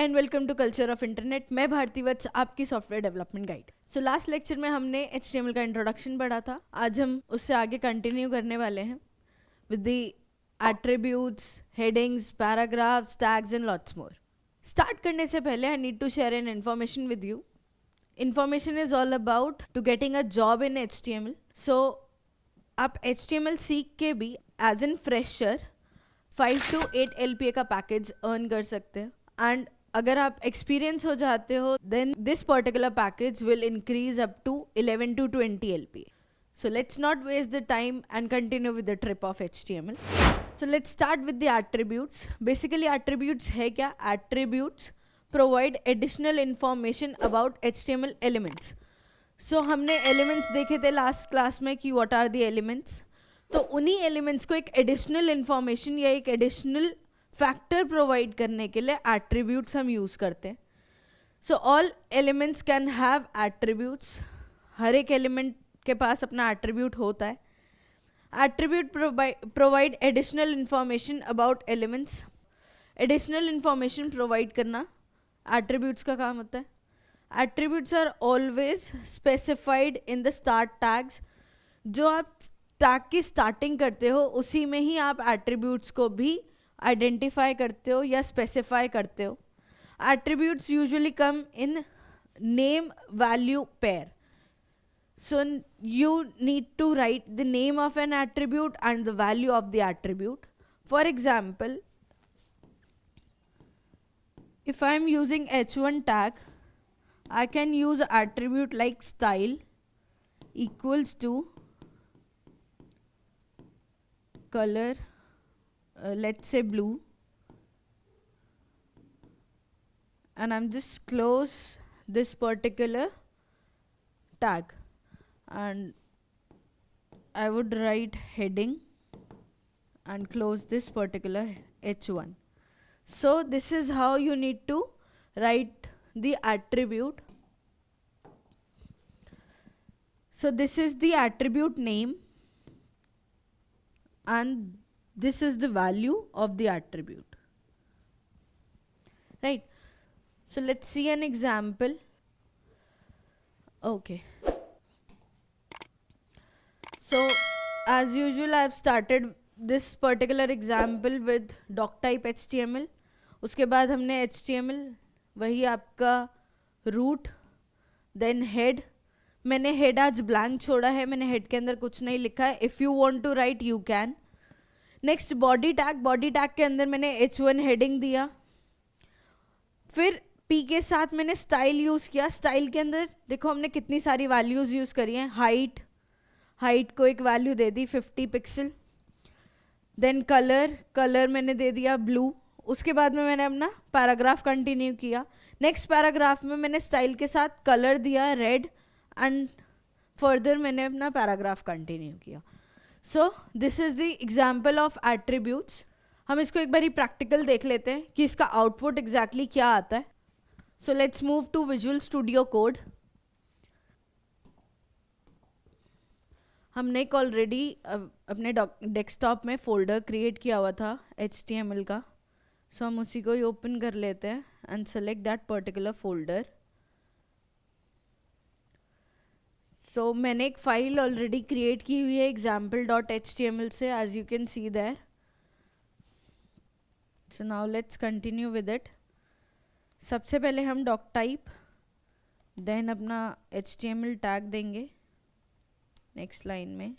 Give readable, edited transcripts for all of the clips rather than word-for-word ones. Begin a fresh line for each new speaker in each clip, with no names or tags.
And welcome to culture of internet. मैं भारती वत्स, आपकी software development guide. So last lecture में हमने HTML का इंट्रोडक्शन पढ़ा था। आज हम उससे आगे कंटिन्यू करने वाले हैं with the attributes, headings, paragraphs, tags and lots more. Start करने से पहले I need to share an information with you. Information is all about to getting a job in HTML। So आप HTML सीख के भी as an fresher 5 to 8 LPA का package earn कर सकते हैं, एंड अगर आप एक्सपीरियंस हो जाते हो then this particular package will increase up to 11 to 20 LPA. So let's not waste the time and continue with the trip of HTML. So let's start with the attributes. Basically attributes है क्या? Attributes provide additional information about HTML elements. So हमने elements देखे थे last class में कि what are the elements. तो उन्हीं elements को एक एडिशनल इंफॉर्मेशन या एक एडिशनल फैक्टर प्रोवाइड करने के लिए एट्रीब्यूट्स हम यूज़ करते हैं। So all elements can have attributes. हर एक एलिमेंट के पास अपना एट्रीब्यूट होता है। Attribute provide additional information about elements. Additional information provide करना एट्रीब्यूट्स का काम होता है। Attributes are always specified in the start tags. जो आप टैग की स्टार्टिंग करते हो उसी में ही आप एट्रीब्यूट्स को भी आइडेंटिफाई करते हो या स्पेसिफाई करते हो। Attributes usually come in name value pair. So you need to write the name of an attribute and the value of the attribute. For example, if I am using h1 tag, I can use attribute like style equals to color, let's say blue, and I'm just close this particular tag and I would write heading and close this particular h1. So this is how you need to write the attribute. So this is the attribute name and this is the value of the attribute, right? So let's see an example. Okay, so as usual I've started this particular example with doctype HTML. उसके बाद हमने HTML वही आपका root, then head. मैंने head आज blank छोड़ा है, मैंने हेड के अंदर कुछ नहीं लिखा है। If you want to write you can. Next body tag. Body tag के अंदर मैंने h1 हेडिंग दिया। फिर p के साथ मैंने स्टाइल यूज़ किया। स्टाइल के अंदर देखो हमने कितनी सारी वैल्यूज़ यूज़ करी हैं। हाइट को एक वैल्यू दे दी 50 पिक्सल। देन कलर मैंने दे दिया ब्लू। उसके बाद में मैंने अपना पैराग्राफ कंटिन्यू किया। नेक्स्ट पैराग्राफ में मैंने स्टाइल के साथ कलर दिया रेड एंड फर्दर मैंने अपना पैराग्राफ कंटिन्यू किया। So this is the example of attributes. हम इसको एक बारी प्रैक्टिकल देख लेते हैं कि इसका आउटपुट एग्जैक्टली क्या आता है। So let's move to visual studio code. हमने एक ऑलरेडी अपने डेस्कटॉप में फोल्डर क्रिएट किया हुआ था HTML का। सो हम उसी को ही ओपन कर लेते हैं and select that particular folder. So मैंने एक फाइल ऑलरेडी क्रिएट की हुई है example.html से, as you can see there. So now let's continue with it. सबसे पहले हम डॉक टाइप, देन अपना HTML टैग देंगे नेक्स्ट लाइन में,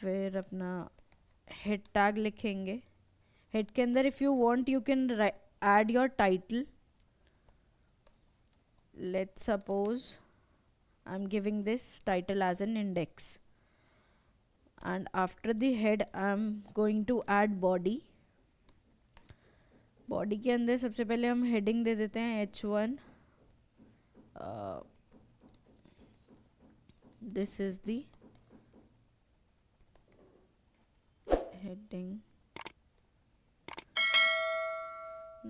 फिर अपना हेड टैग लिखेंगे। हेड के अंदर if you want you can add your title. Let's suppose I'm giving this title as an index, and after the head I'm going to add body. Body के अंदर सबसे पहले हम हेडिंग दे देते हैं h1. This is the heading.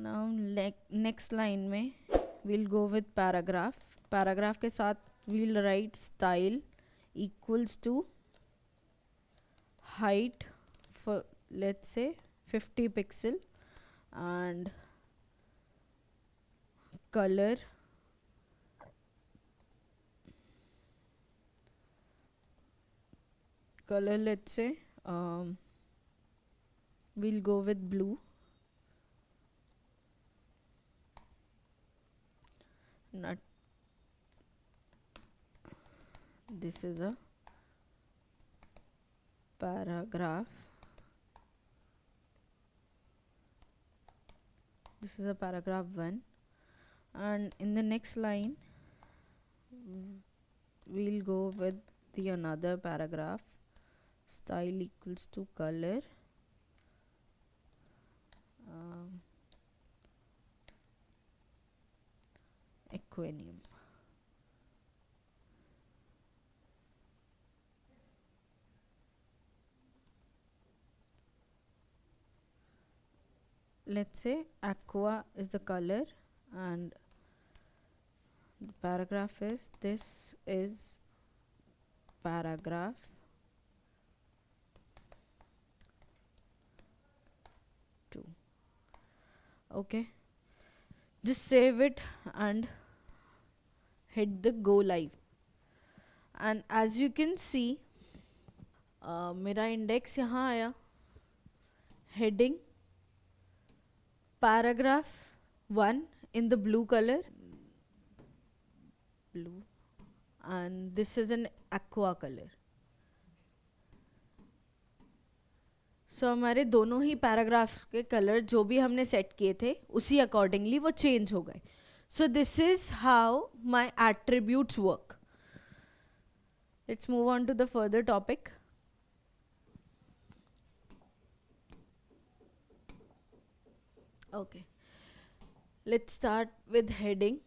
Now next line में we'll go with paragraph. Paragraph के साथ we'll write style equals to height for let's say 50 pixel and color let's say we'll go with blue. Not this is a paragraph. This is a paragraph 1, and in the next line we'll go with the another paragraph. Style equals to color, Equanium. Let's say aqua is the color, and the paragraph is, this is paragraph 2. Okay, just save it and hit the go live. And as you can see, मेरा index यहाँ आया, heading paragraph 1 in the blue color, blue, and this is an aqua color. So हमारे दोनों ही paragraphs के colour जो भी हमने set किए थे उसी अकॉर्डिंगली वो चेंज हो गए. So this is how my attributes work. Let's move on to the further topic. Okay, let's start with heading.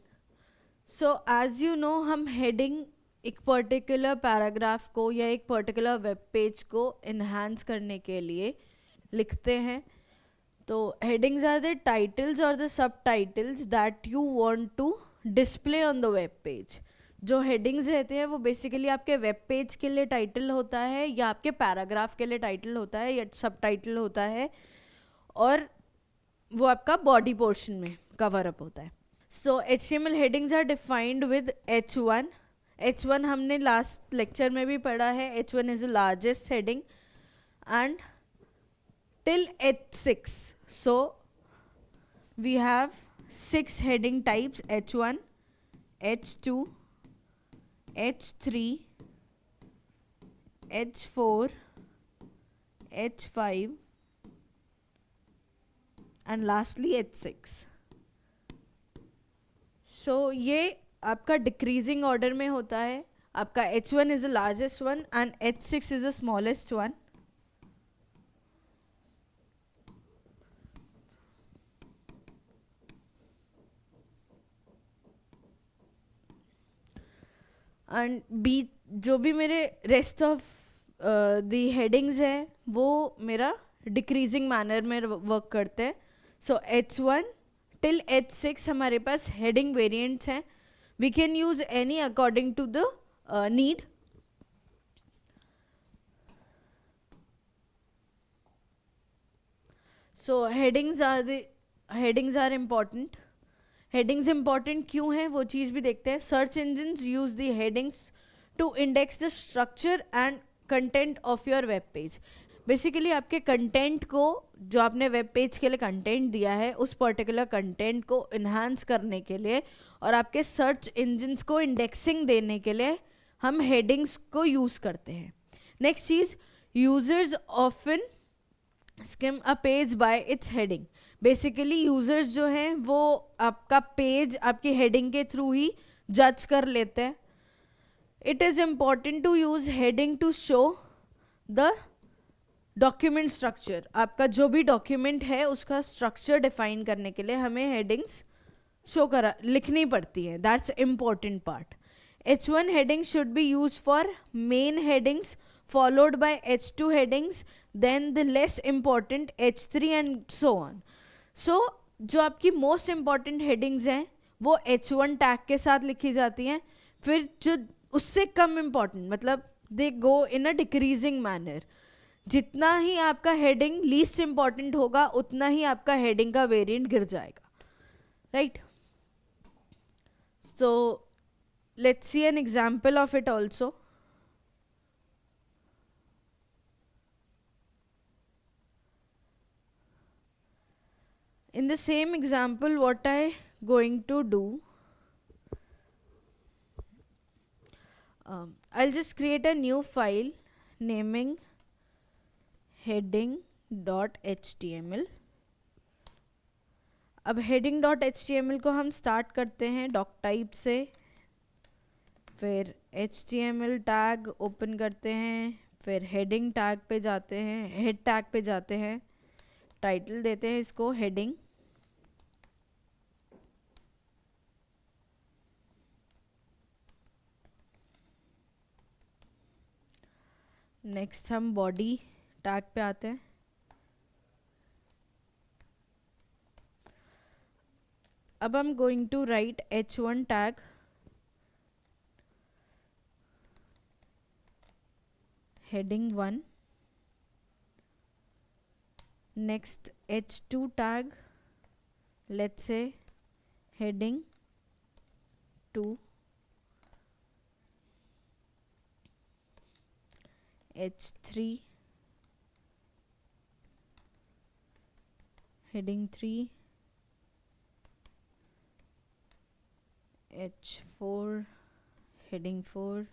So as you know, हम heading एक पर्टिकुलर पैराग्राफ को या एक पर्टिकुलर वेब पेज को enhance करने के लिए लिखते हैं. तो हेडिंग्स आर द टाइटल्स और the subtitles that you want to display on the web page. जो हेडिंग्स रहते हैं वो बेसिकली आपके वेब पेज के लिए टाइटल होता है, या आपके पैराग्राफ के लिए टाइटल होता है, या सब टाइटल होता है, और वो आपका बॉडी पोर्शन में कवर अप होता है. So HTML headings are defined with H1. H1 हमने लास्ट लेक्चर में भी पढ़ा है. H1 is the largest heading and till H6. So we have 6 heading types: H1, H2, H3, H4, H5 and lastly H6. So ये आपका decreasing order में होता है. आपका H1 is the largest one and H6 is the smallest one. And B जो भी मेरे rest of the headings हैं वो मेरा डिक्रीजिंग मैनर में वर्क करते हैं. सो H1 till H6 हमारे पास हेडिंग वेरिएंट्स हैं. We can use any according to the need. So headings are important. Headings important क्यों हैं वो चीज़ भी देखते हैं. Search engines use the headings to index the structure and content of your web page. Basically आपके content को, जो आपने वेब पेज के लिए कंटेंट दिया है, उस पर्टिकुलर कंटेंट को इन्हांस करने के लिए और आपके सर्च इंजिन्स को इंडेक्सिंग देने के लिए हम हेडिंग्स को यूज़ करते हैं. Next cheese, users often scheme a page bye it's heading. Basically users जो हैं वो आपका पेज आपकी हेडिंग के थ्रू ही जज कर लेते हैं. It is important to use heading to show the document structure. आपका जो भी डॉक्यूमेंट है उसका स्ट्रक्चर डिफाइन करने के लिए हमें हेडिंग्स लिखनी पड़ती हैं. That's important part. H1 heading should be used for main headings, followed by H2 headings, then the less important H3 and so on. So जो आपकी मोस्ट इम्पॉर्टेंट हेडिंग्स हैं वो H1 टैग के साथ लिखी जाती हैं. फिर जो उससे कम इम्पॉर्टेंट, मतलब दे गो इन अ डिक्रीजिंग मैनर. जितना ही आपका हेडिंग लीस्ट इंपॉर्टेंट होगा उतना ही आपका हेडिंग का वेरिएंट गिर जाएगा, right? So let's see an example of it also. In the same example, what I going to do, I'll just create a new file naming heading.html. अब heading.html को हम start करते हैं डॉक टाइप से, फिर html tag open करते हैं, फिर हेडिंग टैग पे जाते हैं, हेड टैग पे जाते हैं, टाइटल देते हैं इसको हेडिंग. नेक्स्ट हम बॉडी टैग पे आते हैं. अब हम going to write h1 tag, heading 1. Next h2 tag, let's say heading 2. h3 heading 3. h4 heading 4.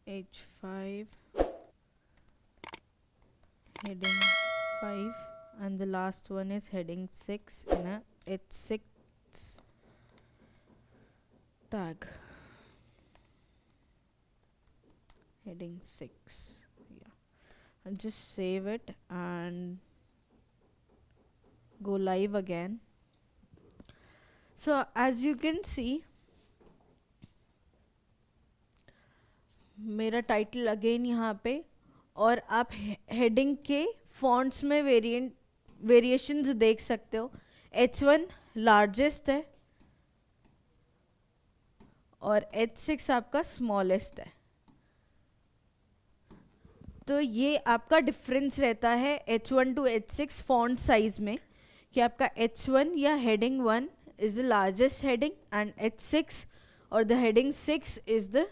h5 heading 5, and the last one is heading 6 in a h6 tag, heading 6. Yeah, and just save it and go live again. So as you can see, मेरा title again यहाँ पे, और आप heading के fonts में variations देख सकते हो. h1 लार्जेस्ट है और h6 आपका स्मॉलेस्ट है. तो ये आपका डिफरेंस रहता है h1 to h6 font size में, कि आपका h1 या heading 1 is the largest heading and h6 और the heading 6 is the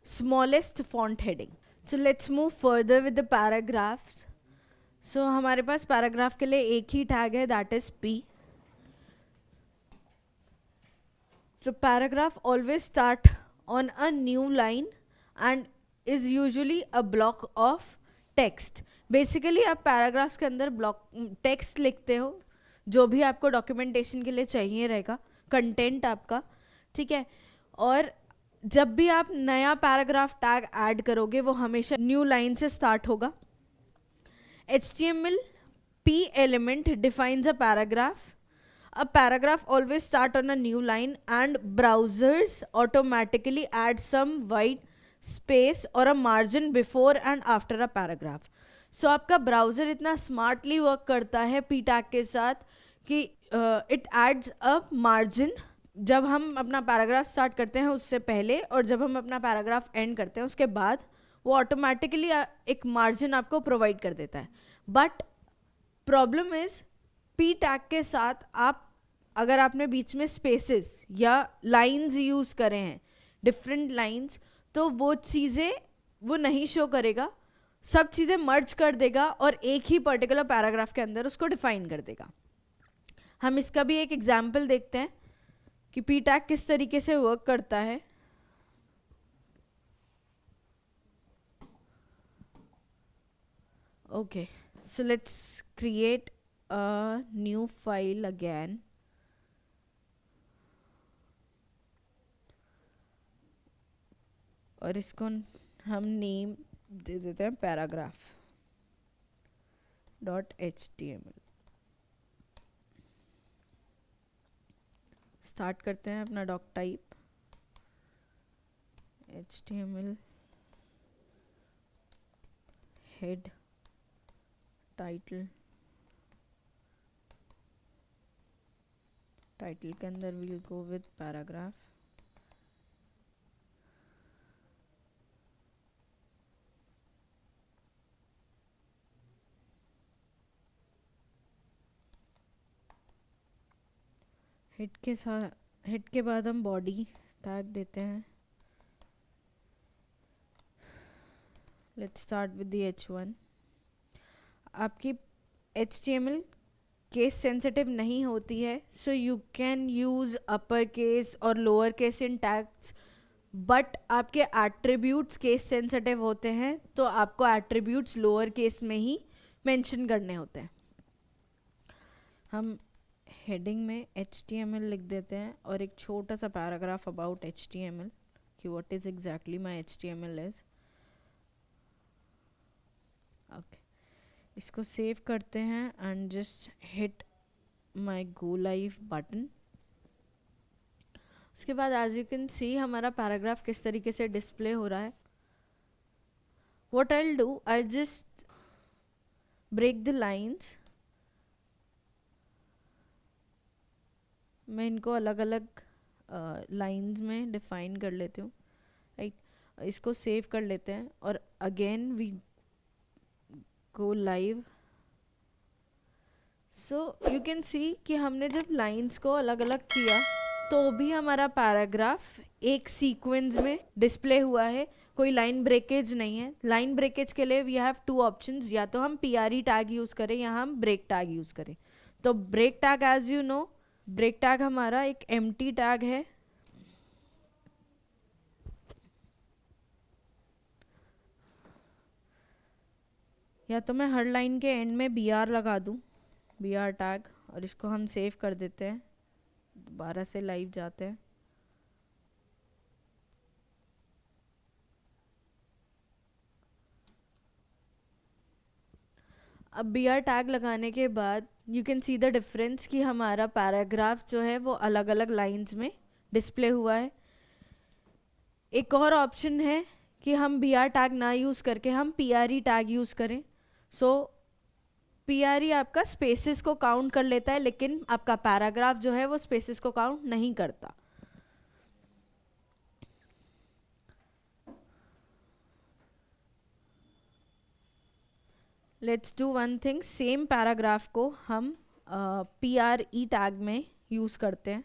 smallest font heading. So let's move further with the paragraphs. So हमारे पास पैराग्राफ के लिए एक ही टैग है, that is P. So paragraph always start on a new line and is usually a block of text. Basically आप paragraphs के अंदर block text लिखते हो, जो भी आपको डॉक्यूमेंटेशन के लिए चाहिए रहेगा, कंटेंट आपका, ठीक है. और जब भी आप नया पैराग्राफ टैग ऐड करोगे वो हमेशा न्यू लाइन से स्टार्ट होगा. HTML P element defines a paragraph. A paragraph always start on a new line and browsers automatically add some white space or a margin before and after a paragraph. So आपका browser इतना smartly work करता है P tag के साथ कि it adds a margin जब हम अपना पैराग्राफ स्टार्ट करते हैं उससे पहले, और जब हम अपना पैराग्राफ एंड करते हैं उसके बाद वो ऑटोमेटिकली एक मार्जिन आपको प्रोवाइड कर देता है. But problem is P tag के साथ आप अगर आपने बीच में स्पेसेस या लाइंस यूज़ करे हैं, डिफरेंट लाइंस, तो वो चीज़ें वो नहीं शो करेगा, सब चीज़ें मर्ज कर देगा और एक ही पर्टिकुलर पैराग्राफ के अंदर उसको डिफाइन कर देगा. हम इसका भी एक एग्जाम्पल देखते हैं कि पी टैग किस तरीके से वर्क करता है. Okay, so let's create a new file again. और इसको हम नेम दे देते हैं पैराग्राफ .html. स्टार्ट करते हैं अपना doctype HTML head title title के अंदर वील गो विद पैराग्राफ. हिट के बाद हम बॉडी टैग देते हैं. Let's start with the H1. आपकी HTML केस सेंसिटिव नहीं होती है, so you can use upper case और lower case in tags, but आपके एट्रीब्यूट्स केस सेंसिटिव होते हैं, तो आपको एट्रीब्यूट्स लोअर केस में ही मेंशन करने होते हैं. हम हेडिंग में HTML लिख देते हैं और एक छोटा सा पैराग्राफ अबाउट HTML कि what is exactly my HTML is. Okay, इसको सेव करते हैं and just hit my go live button. उसके बाद एज यू कैन सी हमारा पैराग्राफ किस तरीके से डिस्प्ले हो रहा है. What I will do, I just break the lines. मैं इनको अलग अलग लाइंस में डिफाइन कर लेती हूँ. राइट, इसको सेव कर लेते हैं और again we go live. So you can see कि हमने जब लाइंस को अलग अलग किया तो भी हमारा पैराग्राफ एक सीक्वेंस में डिस्प्ले हुआ है, कोई लाइन ब्रेकेज नहीं है. लाइन ब्रेकेज के लिए वी हैव टू ऑप्शंस, या तो हम PRE टैग यूज़ करें या हम ब्रेक टैग यूज़ करें. तो break tag, as you know, break tag हमारा एक एम्प्टी टैग है. या तो मैं हर लाइन के एंड में BR लगा दूं, BR टैग, और इसको हम सेव कर देते हैं. दोबारा से लाइव जाते हैं. अब BR टैग लगाने के बाद you can see the difference कि हमारा पैराग्राफ जो है वो अलग अलग लाइंस में डिस्प्ले हुआ है. एक और ऑप्शन है कि हम BR टैग ना यूज़ करके हम PRE टैग यूज़ करें. सो PRE आपका स्पेसेस को काउंट कर लेता है, लेकिन आपका पैराग्राफ जो है वो स्पेसेस को काउंट नहीं करता. Let's do one thing, same paragraph को हम PRE टैग में यूज़ करते हैं.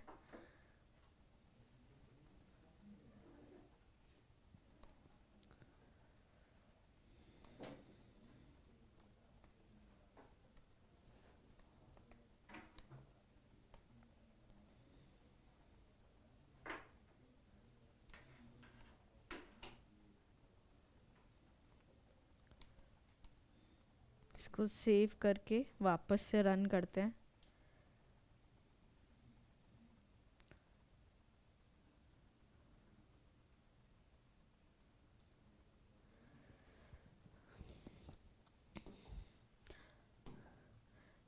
इसको सेव करके वापस से रन करते हैं.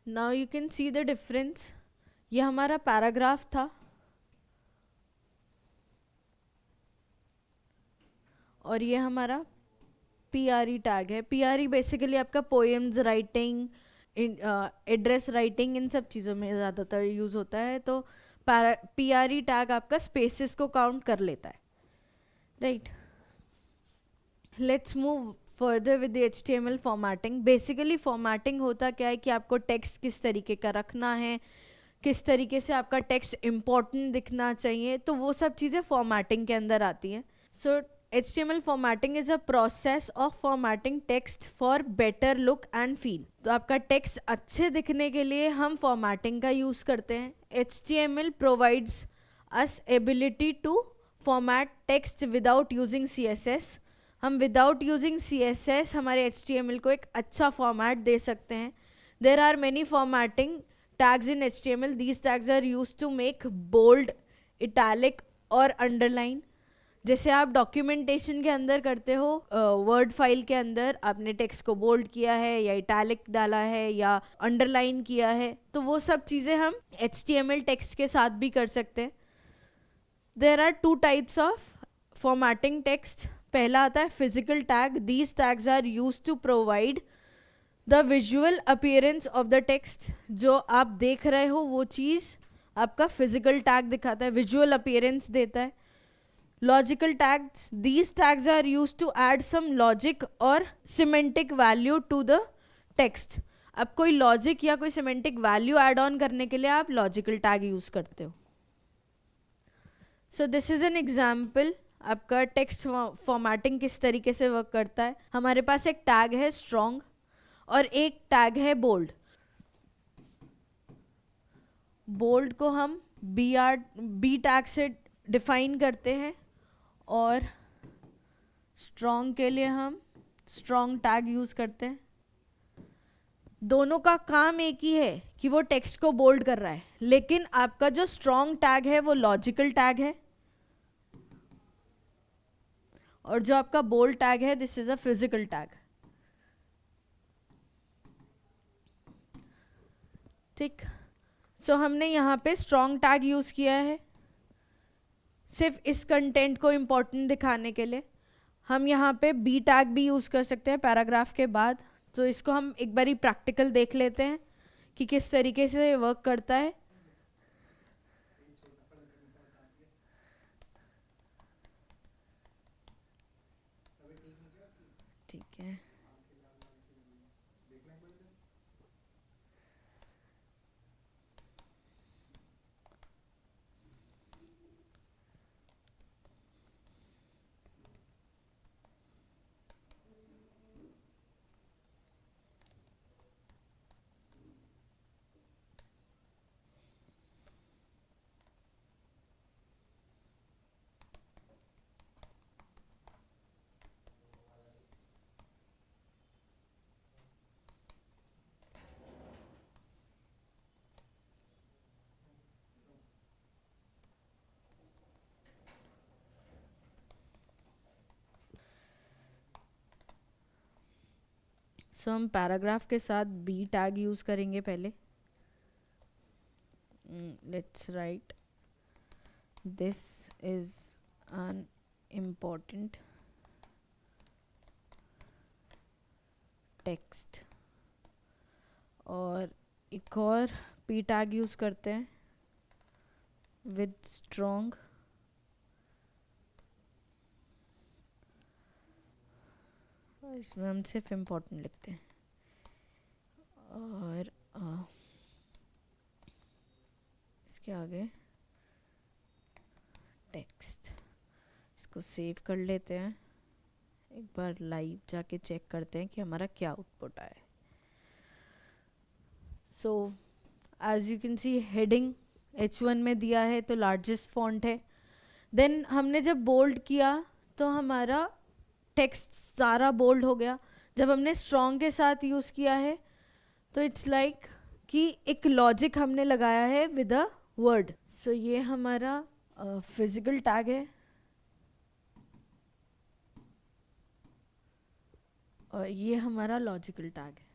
Now you can see the difference. ये हमारा पैराग्राफ था और ये हमारा PRE टैग है. PRE बेसिकली आपका पोएम्स राइटिंग, एड्रेस राइटिंग, इन सब चीज़ों में ज़्यादातर यूज़ होता है. तो PRE टैग आपका स्पेसेस को काउंट कर लेता है. Right, let's move further with HTML formatting. Basically formatting होता क्या है कि आपको टेक्स्ट किस तरीके का रखना है, किस तरीके से आपका टेक्स्ट इम्पॉर्टेंट दिखना चाहिए, तो वो सब चीज़ें फॉर्मेटिंग के अंदर आती हैं. सो HTML formatting is a process of formatting text for better look and feel. तो आपका टेक्स्ट अच्छे दिखने के लिए हम फॉर्मेटिंग का यूज़ करते हैं. HTML provides us ability to format text without using CSS. हम without using CSS हमारे HTML को एक अच्छा फॉर्मेट दे सकते हैं. There are many formatting tags in HTML. These tags are used to make bold, italic और underline. जैसे आप डॉक्यूमेंटेशन के अंदर करते हो, वर्ड फाइल के अंदर आपने टेक्स्ट को बोल्ड किया है या इटैलिक डाला है या अंडरलाइन किया है, तो वो सब चीज़ें हम HTML टेक्स्ट के साथ भी कर सकते हैं. There are 2 types of formatting text. पहला आता है physical tag. These tags are use to provide the visual appearance of the text. जो आप देख रहे हो वो चीज़ आपका फिजिकल टैग दिखाता है, विजुअल अपीयरेंस देता है. Logical tags, these tags are used to add some logic और semantic value to the text. अब कोई लॉजिक या कोई सिमेंटिक वैल्यू ऐड ऑन करने के लिए आप लॉजिकल टैग यूज करते हो. So this is an example आपका टेक्स्ट फॉर्मेटिंग किस तरीके से वर्क करता है. हमारे पास एक टैग है स्ट्रॉन्ग और एक टैग है बोल्ड. बोल्ड को हम बी टैग से डिफाइन करते हैं और स्ट्रॉन्ग के लिए हम स्ट्रॉन्ग टैग यूज करते हैं. दोनों का काम एक ही है कि वो टेक्स्ट को बोल्ड कर रहा है, लेकिन आपका जो स्ट्रॉन्ग टैग है वो लॉजिकल टैग है और जो आपका बोल्ड टैग है this is a physical tag. ठीक. सो हमने यहाँ पे स्ट्रॉन्ग टैग यूज किया है सिर्फ इस कंटेंट को इम्पोर्टेंट दिखाने के लिए. हम यहाँ पे बी टैग भी यूज कर सकते हैं पैराग्राफ के बाद. तो इसको हम एक बारी प्रैक्टिकल देख लेते हैं कि किस तरीके से वर्क करता है. ठीक है. सो हम पैराग्राफ के साथ बी टैग यूज करेंगे पहले. Let's write this is an important text और एक और पी टैग यूज करते हैं विद स्ट्रॉन्ग. इसमें हम सिर्फ इम्पोर्टेंट लिखते हैं और इसके आगे टेक्स्ट. इसको सेव कर लेते हैं. एक बार लाइव जाके चेक करते हैं कि हमारा क्या आउटपुट आया. So as you can see heading H1 में दिया है तो लार्जेस्ट फॉन्ट है. देन हमने जब बोल्ड किया तो हमारा टेक्स्ट सारा बोल्ड हो गया. जब हमने स्ट्रॉन्ग के साथ यूज़ किया है तो इट्स लाइक कि एक लॉजिक हमने लगाया है विद अ वर्ड. सो ये हमारा फिजिकल टैग है और ये हमारा लॉजिकल टैग है.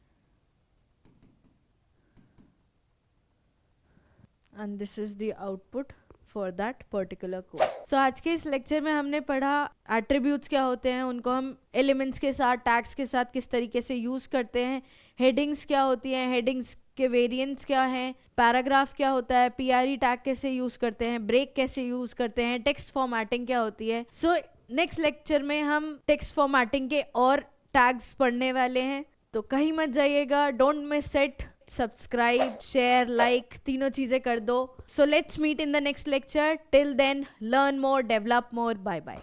And this is the output for that particular code. So आज के इस लेक्चर में हमने पढ़ा एट्रीब्यूट्स क्या होते हैं, उनको हम एलिमेंट्स के साथ टैग्स के साथ किस तरीके से यूज करते हैं. हेडिंग्स क्या होती हैं, हेडिंग्स के वेरिएंट्स क्या हैं, पैराग्राफ क्या होता है, पीआरई टैग कैसे यूज करते हैं, ब्रेक कैसे यूज करते हैं, टेक्स्ट फॉर्मेटिंग क्या होती है. सो नेक्स्ट लेक्चर में हम टेक्स्ट फॉर्मेटिंग के और टैग्स पढ़ने वाले हैं. तो कहीं मत जाइएगा. Don't miss it. Subscribe, share, like तीनों चीजें कर दो. So let's meet in the next lecture. Till then learn more, develop more. Bye bye.